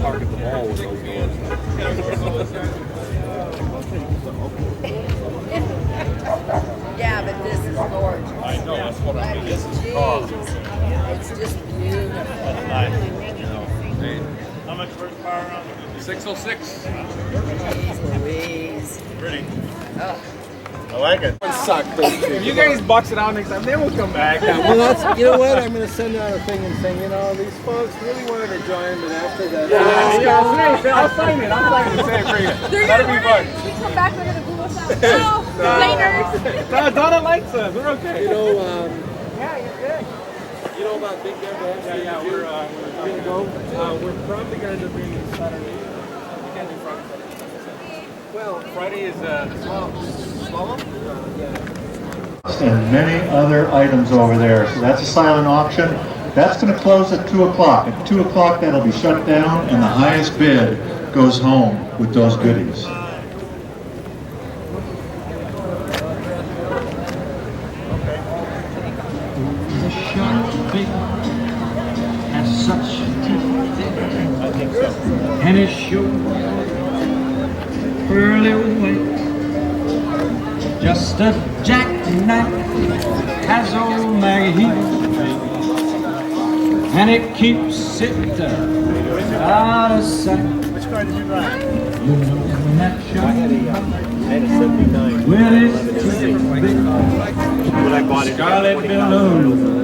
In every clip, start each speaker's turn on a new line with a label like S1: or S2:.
S1: park at the mall with those doors.
S2: Yeah, but this is gorgeous.
S1: I know, that's what I mean. This is
S2: It's just beautiful.
S1: That's nice. You know,
S3: How much horsepower on it?
S1: 606.
S2: Louise.
S3: Pretty.
S2: Oh.
S3: I like it.
S1: If you guys box it out next time, then we'll come back.
S4: Yeah, well, that's, you know what? I'm going to send out a thing and saying, you know, these folks really wanted to join, but after that.
S1: I'll sign it. I'll sign it and say it for you. That'll be fun.
S5: We come back with a Google Shop. No, complainers.
S1: No, Donna likes us. We're okay.
S4: You know,
S1: Yeah, you're good.
S4: you know about Big Denver?
S1: Yeah, we're going to go. We're probably going to end up being Saturday. We can't do Friday.
S4: Well,
S1: Friday is slalom?
S6: And many other items over there. So that's a silent auction. That's going to close at 2 o'clock. At 2 o'clock, that'll be shut down, and the highest bid goes home with those goodies.
S7: The shark bait has such teeth,
S3: I think so.
S7: and his sure pearly white. Just a jackknife has old Maggie, and it keeps it out of sight.
S3: Which car did you drive?
S7: You know when that shark
S3: I had a 79.
S7: will is too big,
S3: When I bought it,
S7: scarlet below.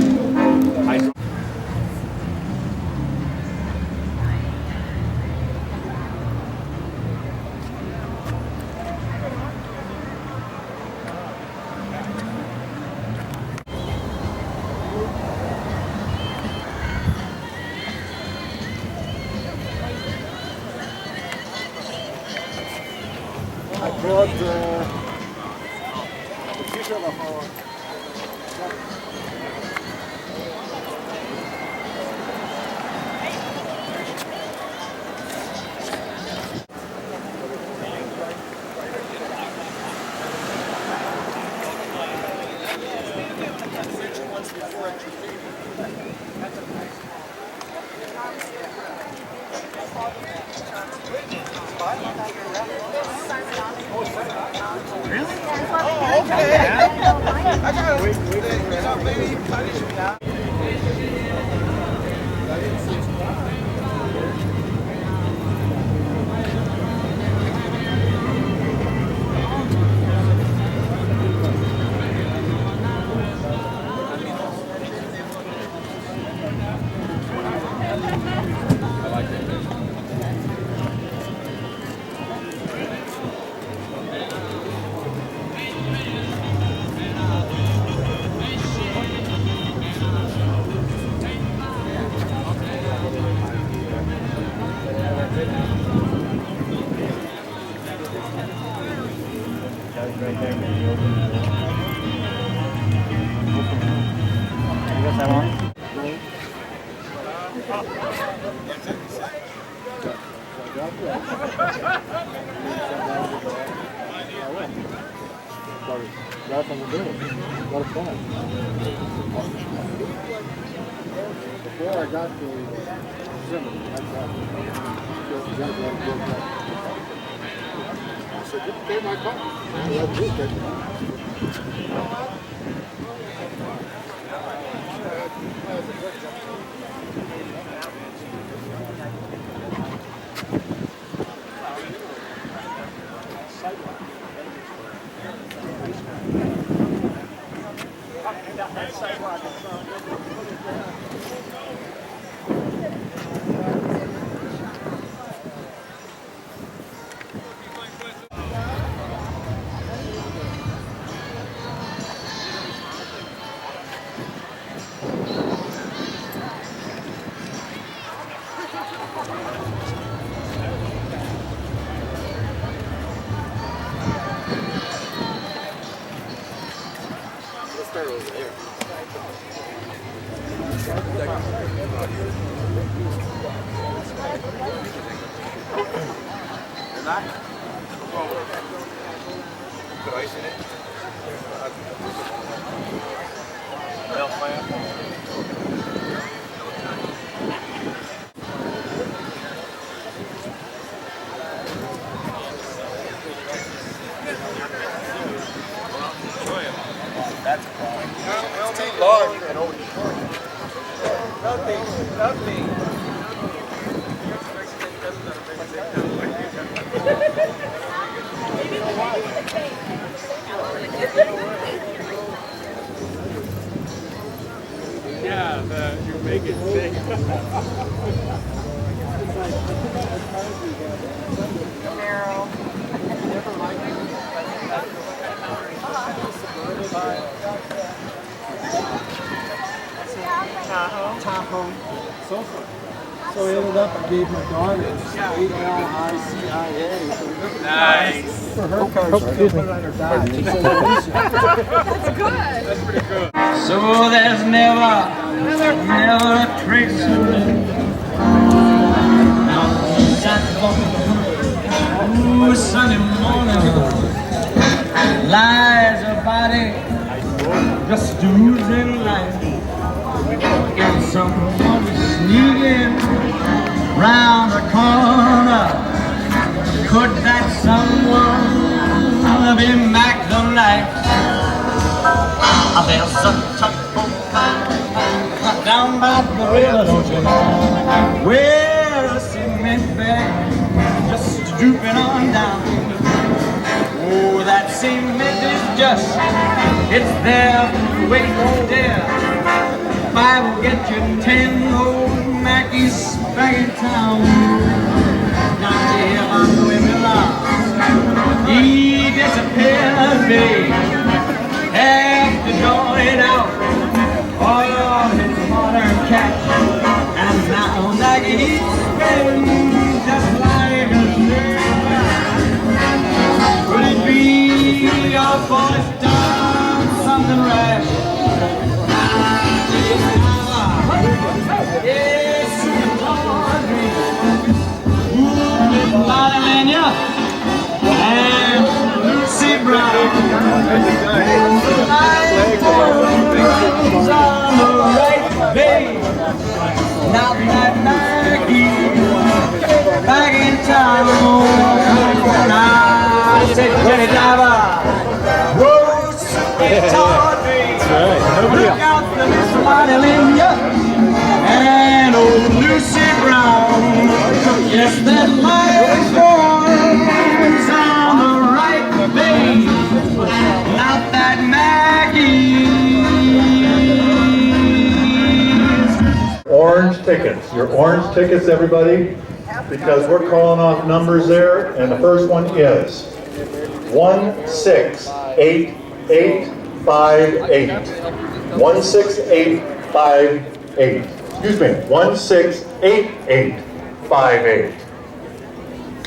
S4: I brought the future of our. Before I got to Zimmer, I said, "You pay my car." I
S1: Put ice in it. Milk plant. Yeah, you make it big.
S4: Tahoe. So I ended up, I gave my daughter ALICIA.
S1: Nice.
S4: For her car, so I put it on her Dodge.
S5: That's good.
S1: That's pretty good.
S7: So there's never a trace of me. Ooh, Sunday morning lies a body just oozing life. And someone sneaking round the corner. Could that someone be Mac the Knife? There's a tugboat down by the river, don't you know, where a cement bag just drooping on down. Oh, that cement is just, it's there waiting there. Five will get you 10 old Mackies back in town. Now to hear about the women love, he disappeared, babe. Have to join out all his modern catch. And now Maggie's been just like a sailor. Could it be our boy's done something rash? Yes, Lanya and Lucy Brown. On the right way. Now that Maggie back in town. I said, Jenny Diver, whoa, sweet Tawdry. Look out for Miss Lanya and old Lucy Brown. Yes, that light boy's on the right way. Not that Maggie.
S6: Orange tickets. Your orange tickets, everybody, because we're calling off numbers there, and the first one is 168858. 168858. Excuse me, 168858.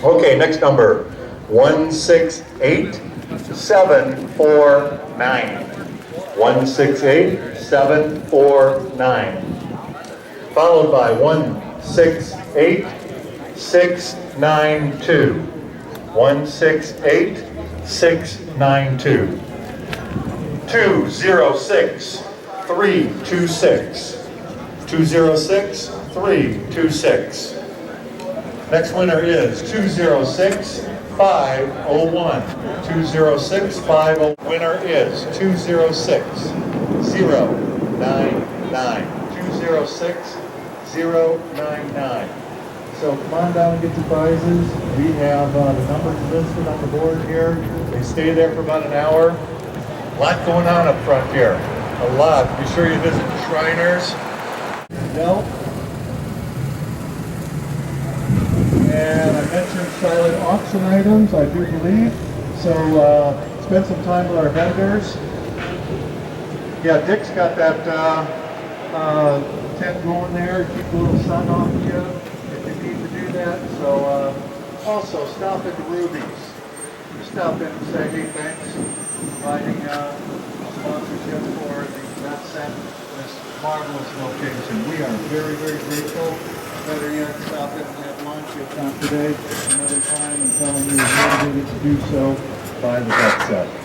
S6: Okay, next number, 168749. 168749. Followed by 168692. 168692. 206326. 206326. Next winner is 206501. 206501. Winner is 206099. 206099. So come on down and get your prizes. We have the numbers listed on the board here. They stay there for about an hour. A lot going on up front here. A lot. Be sure you visit the Shriners. No. And I mentioned silent auction items, I do believe. So spend some time with our vendors. Yeah, Dick's got that tent going there. Keep a little sun off you if you need to do that. So also stop at the Ruby's. Just stop in and say, hey, thanks for providing sponsorship for the Vet Center, this marvelous location. We are very, very grateful. Better yet, stop in and have lunch, if not today, another time, and tell them you're motivated to do so by the Vet Center.